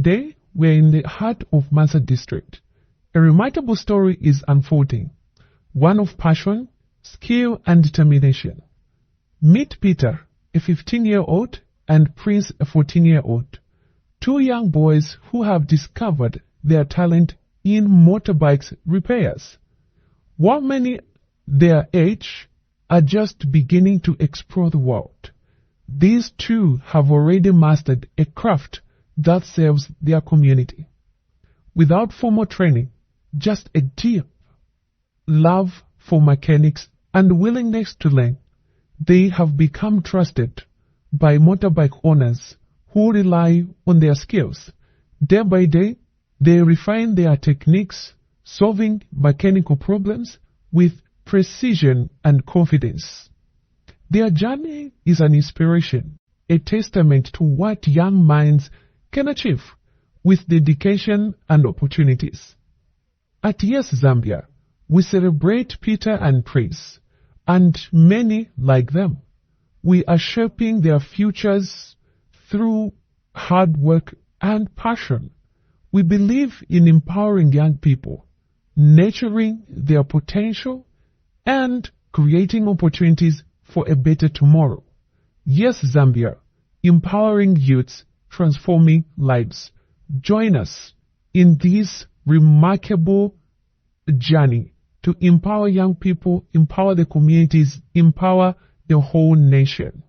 today, we're in the heart of Mansa District. A remarkable story is unfolding, one of passion, skill and determination. Meet Peter, a 15-year-old, and Prince, a 14-year-old, two young boys who have discovered their talent in motorbikes repairs. While many their age are just beginning to explore the world, these two have already mastered a craft that serves their community. Without formal training, just a deep love for mechanics and willingness to learn, they have become trusted by motorbike owners who rely on their skills. Day by day, they refine their techniques, solving mechanical problems with precision and confidence. Their journey is an inspiration, a testament to what young minds can achieve with dedication and opportunities. At Yes Zambia, we celebrate Peter and Prince, and many like them. We are shaping their futures through hard work and passion. We believe in empowering young people, nurturing their potential, and creating opportunities for a better tomorrow. Yes Zambia, empowering youths, transforming lives. Join us in this remarkable journey to empower young people, empower the communities, empower the whole nation.